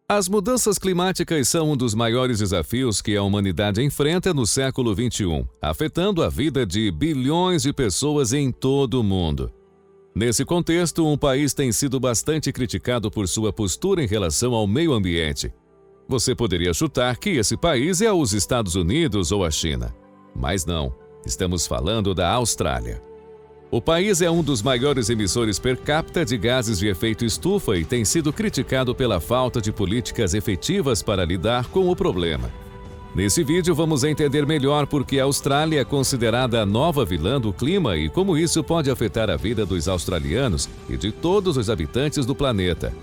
As mudanças climáticas são um dos maiores desafios que a humanidade enfrenta no século XXI, afetando a vida de bilhões de pessoas em todo o mundo. Nesse contexto, um país tem sido bastante criticado por sua postura em relação ao meio ambiente. Você poderia chutar que esse país é os Estados Unidos ou a China. Mas não, estamos falando da Austrália. O país é um dos maiores emissores per capita de gases de efeito estufa e tem sido criticado pela falta de políticas efetivas para lidar com o problema. Nesse vídeo vamos entender melhor por que a Austrália é considerada a nova vilã do clima e como isso pode afetar a vida dos australianos e de todos os habitantes do planeta.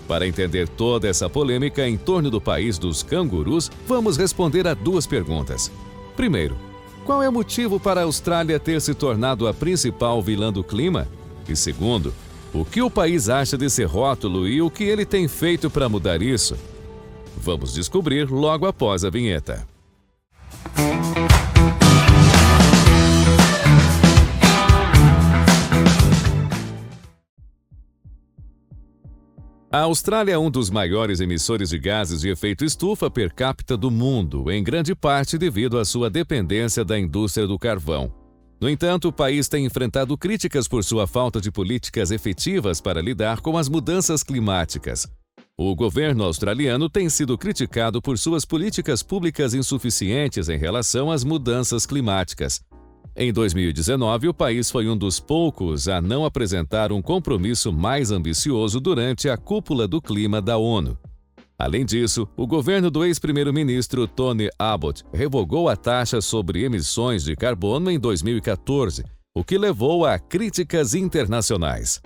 Para entender toda essa polêmica em torno do país dos cangurus, vamos responder a duas perguntas. Primeiro, qual é o motivo para a Austrália ter se tornado a principal vilã do clima? E segundo, o que o país acha desse rótulo e o que ele tem feito para mudar isso? Vamos descobrir logo após a vinheta. A Austrália é um dos maiores emissores de gases de efeito estufa per capita do mundo, em grande parte devido à sua dependência da indústria do carvão. No entanto, o país tem enfrentado críticas por sua falta de políticas efetivas para lidar com as mudanças climáticas. O governo australiano tem sido criticado por suas políticas públicas insuficientes em relação às mudanças climáticas. Em 2019, o país foi um dos poucos a não apresentar um compromisso mais ambicioso durante a Cúpula do Clima da ONU. Além disso, o governo do ex-primeiro-ministro Tony Abbott revogou a taxa sobre emissões de carbono em 2014, o que levou a críticas internacionais.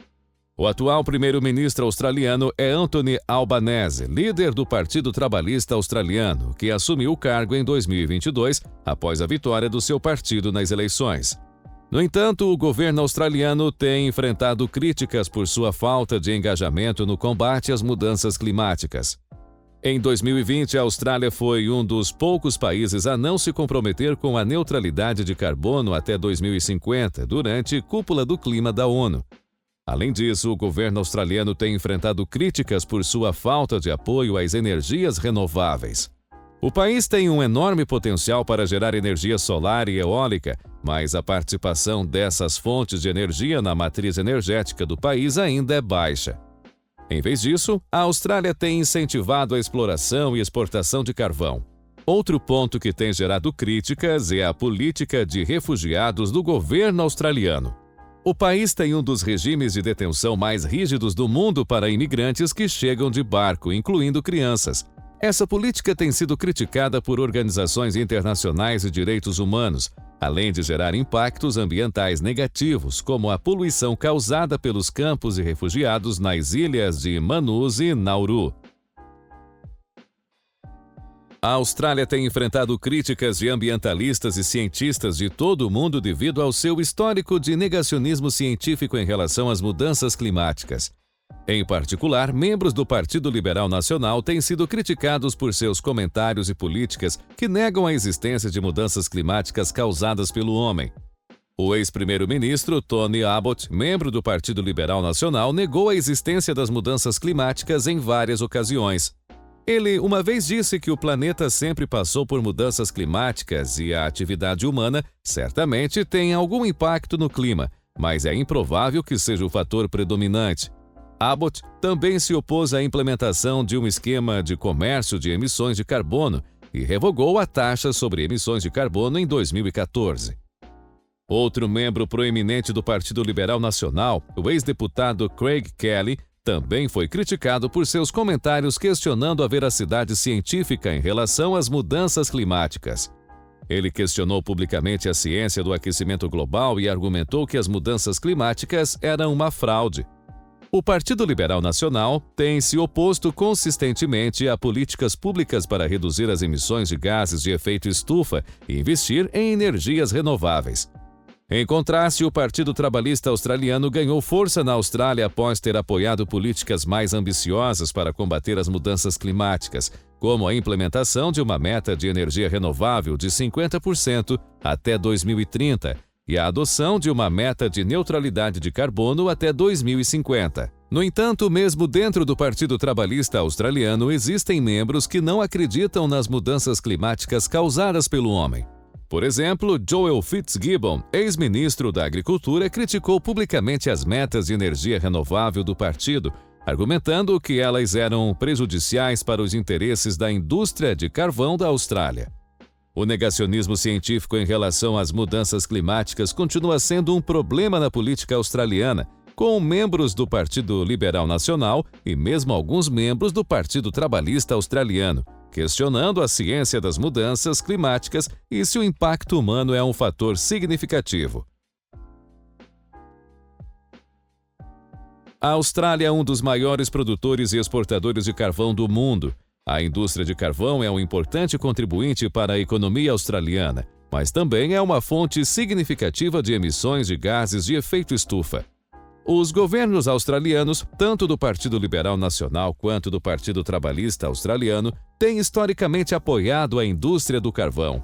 O atual primeiro-ministro australiano é Anthony Albanese, líder do Partido Trabalhista Australiano, que assumiu o cargo em 2022, após a vitória do seu partido nas eleições. No entanto, o governo australiano tem enfrentado críticas por sua falta de engajamento no combate às mudanças climáticas. Em 2020, a Austrália foi um dos poucos países a não se comprometer com a neutralidade de carbono até 2050, durante a Cúpula do Clima da ONU. Além disso, o governo australiano tem enfrentado críticas por sua falta de apoio às energias renováveis. O país tem um enorme potencial para gerar energia solar e eólica, mas a participação dessas fontes de energia na matriz energética do país ainda é baixa. Em vez disso, a Austrália tem incentivado a exploração e exportação de carvão. Outro ponto que tem gerado críticas é a política de refugiados do governo australiano. O país tem um dos regimes de detenção mais rígidos do mundo para imigrantes que chegam de barco, incluindo crianças. Essa política tem sido criticada por organizações internacionais de direitos humanos, além de gerar impactos ambientais negativos, como a poluição causada pelos campos de refugiados nas ilhas de Manus e Nauru. A Austrália tem enfrentado críticas de ambientalistas e cientistas de todo o mundo devido ao seu histórico de negacionismo científico em relação às mudanças climáticas. Em particular, membros do Partido Liberal Nacional têm sido criticados por seus comentários e políticas que negam a existência de mudanças climáticas causadas pelo homem. O ex-primeiro-ministro Tony Abbott, membro do Partido Liberal Nacional, negou a existência das mudanças climáticas em várias ocasiões. Ele uma vez disse que o planeta sempre passou por mudanças climáticas e a atividade humana certamente tem algum impacto no clima, mas é improvável que seja o fator predominante. Abbott também se opôs à implementação de um esquema de comércio de emissões de carbono e revogou a taxa sobre emissões de carbono em 2014. Outro membro proeminente do Partido Liberal Nacional, o ex-deputado Craig Kelly, também foi criticado por seus comentários questionando a veracidade científica em relação às mudanças climáticas. Ele questionou publicamente a ciência do aquecimento global e argumentou que as mudanças climáticas eram uma fraude. O Partido Liberal Nacional tem se oposto consistentemente a políticas públicas para reduzir as emissões de gases de efeito estufa e investir em energias renováveis. Em contraste, o Partido Trabalhista Australiano ganhou força na Austrália após ter apoiado políticas mais ambiciosas para combater as mudanças climáticas, como a implementação de uma meta de energia renovável de 50% até 2030 e a adoção de uma meta de neutralidade de carbono até 2050. No entanto, mesmo dentro do Partido Trabalhista Australiano, existem membros que não acreditam nas mudanças climáticas causadas pelo homem. Por exemplo, Joel Fitzgibbon, ex-ministro da Agricultura, criticou publicamente as metas de energia renovável do partido, argumentando que elas eram prejudiciais para os interesses da indústria de carvão da Austrália. O negacionismo científico em relação às mudanças climáticas continua sendo um problema na política australiana, com membros do Partido Liberal Nacional e mesmo alguns membros do Partido Trabalhista Australiano, questionando a ciência das mudanças climáticas e se o impacto humano é um fator significativo. A Austrália é um dos maiores produtores e exportadores de carvão do mundo. A indústria de carvão é um importante contribuinte para a economia australiana, mas também é uma fonte significativa de emissões de gases de efeito estufa. Os governos australianos, tanto do Partido Liberal Nacional quanto do Partido Trabalhista Australiano, têm historicamente apoiado a indústria do carvão.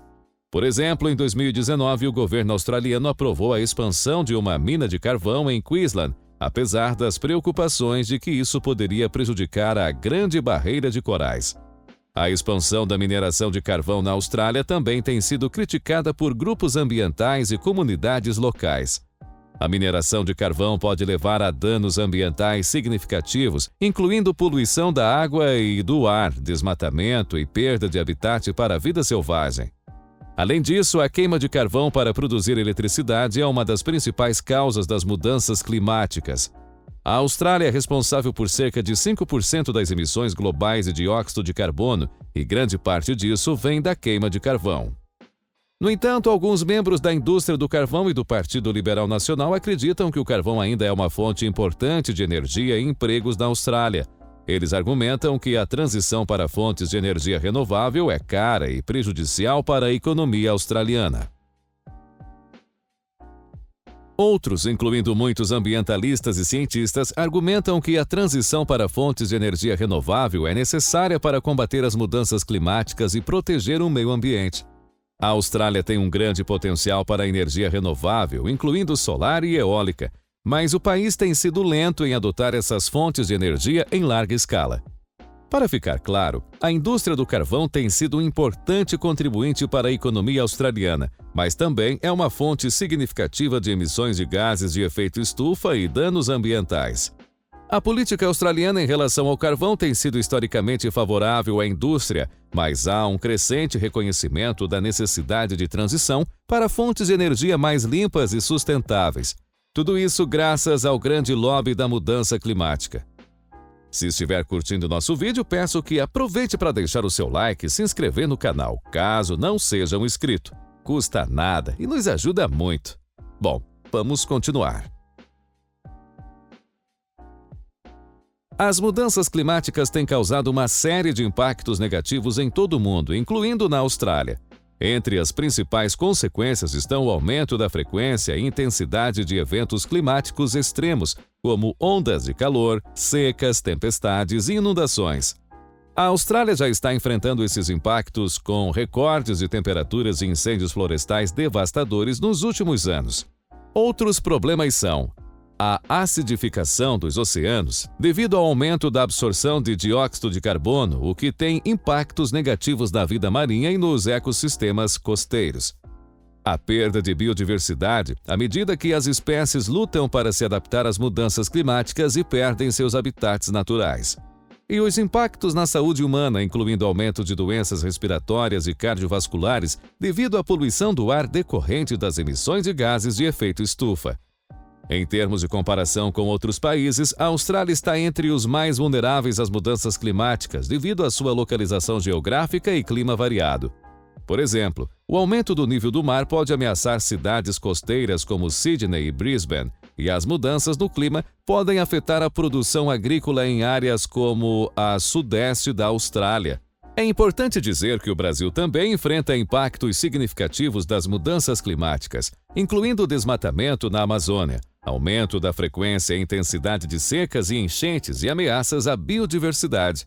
Por exemplo, em 2019, o governo australiano aprovou a expansão de uma mina de carvão em Queensland, apesar das preocupações de que isso poderia prejudicar a Grande Barreira de Corais. A expansão da mineração de carvão na Austrália também tem sido criticada por grupos ambientais e comunidades locais. A mineração de carvão pode levar a danos ambientais significativos, incluindo poluição da água e do ar, desmatamento e perda de habitat para a vida selvagem. Além disso, a queima de carvão para produzir eletricidade é uma das principais causas das mudanças climáticas. A Austrália é responsável por cerca de 5% das emissões globais de dióxido de carbono e grande parte disso vem da queima de carvão. No entanto, alguns membros da indústria do carvão e do Partido Liberal Nacional acreditam que o carvão ainda é uma fonte importante de energia e empregos na Austrália. Eles argumentam que a transição para fontes de energia renovável é cara e prejudicial para a economia australiana. Outros, incluindo muitos ambientalistas e cientistas, argumentam que a transição para fontes de energia renovável é necessária para combater as mudanças climáticas e proteger o meio ambiente. A Austrália tem um grande potencial para a energia renovável, incluindo solar e eólica, mas o país tem sido lento em adotar essas fontes de energia em larga escala. Para ficar claro, a indústria do carvão tem sido um importante contribuinte para a economia australiana, mas também é uma fonte significativa de emissões de gases de efeito estufa e danos ambientais. A política australiana em relação ao carvão tem sido historicamente favorável à indústria, mas há um crescente reconhecimento da necessidade de transição para fontes de energia mais limpas e sustentáveis. Tudo isso graças ao grande lobby da mudança climática. Se estiver curtindo nosso vídeo, peço que aproveite para deixar o seu like e se inscrever no canal, caso não seja um inscrito. Custa nada e nos ajuda muito. Bom, vamos continuar. As mudanças climáticas têm causado uma série de impactos negativos em todo o mundo, incluindo na Austrália. Entre as principais consequências estão o aumento da frequência e intensidade de eventos climáticos extremos, como ondas de calor, secas, tempestades e inundações. A Austrália já está enfrentando esses impactos com recordes de temperaturas e incêndios florestais devastadores nos últimos anos. Outros problemas são a acidificação dos oceanos, devido ao aumento da absorção de dióxido de carbono, o que tem impactos negativos na vida marinha e nos ecossistemas costeiros. A perda de biodiversidade, à medida que as espécies lutam para se adaptar às mudanças climáticas e perdem seus habitats naturais. E os impactos na saúde humana, incluindo aumento de doenças respiratórias e cardiovasculares, devido à poluição do ar decorrente das emissões de gases de efeito estufa. Em termos de comparação com outros países, a Austrália está entre os mais vulneráveis às mudanças climáticas devido à sua localização geográfica e clima variado. Por exemplo, o aumento do nível do mar pode ameaçar cidades costeiras como Sydney e Brisbane, e as mudanças no clima podem afetar a produção agrícola em áreas como a sudeste da Austrália. É importante dizer que o Brasil também enfrenta impactos significativos das mudanças climáticas, incluindo o desmatamento na Amazônia, aumento da frequência e intensidade de secas e enchentes e ameaças à biodiversidade.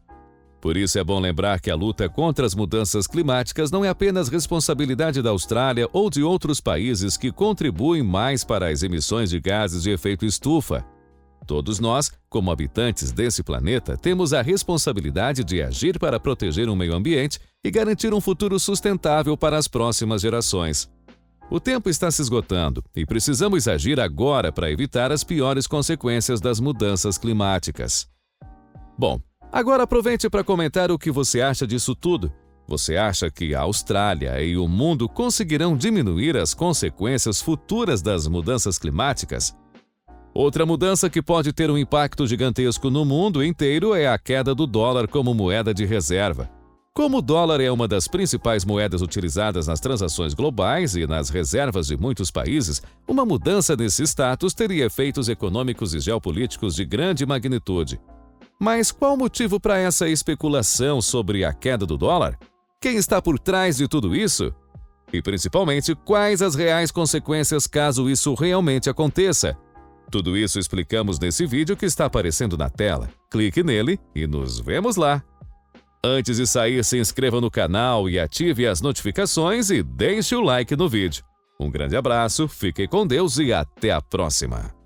Por isso é bom lembrar que a luta contra as mudanças climáticas não é apenas responsabilidade da Austrália ou de outros países que contribuem mais para as emissões de gases de efeito estufa. Todos nós, como habitantes desse planeta, temos a responsabilidade de agir para proteger o meio ambiente e garantir um futuro sustentável para as próximas gerações. O tempo está se esgotando e precisamos agir agora para evitar as piores consequências das mudanças climáticas. Bom, agora aproveite para comentar o que você acha disso tudo. Você acha que a Austrália e o mundo conseguirão diminuir as consequências futuras das mudanças climáticas? Outra mudança que pode ter um impacto gigantesco no mundo inteiro é a queda do dólar como moeda de reserva. Como o dólar é uma das principais moedas utilizadas nas transações globais e nas reservas de muitos países, uma mudança nesse status teria efeitos econômicos e geopolíticos de grande magnitude. Mas qual o motivo para essa especulação sobre a queda do dólar? Quem está por trás de tudo isso? E principalmente, quais as reais consequências caso isso realmente aconteça? Tudo isso explicamos nesse vídeo que está aparecendo na tela. Clique nele e nos vemos lá! Antes de sair, se inscreva no canal e ative as notificações e deixe o like no vídeo. Um grande abraço, fiquem com Deus e até a próxima!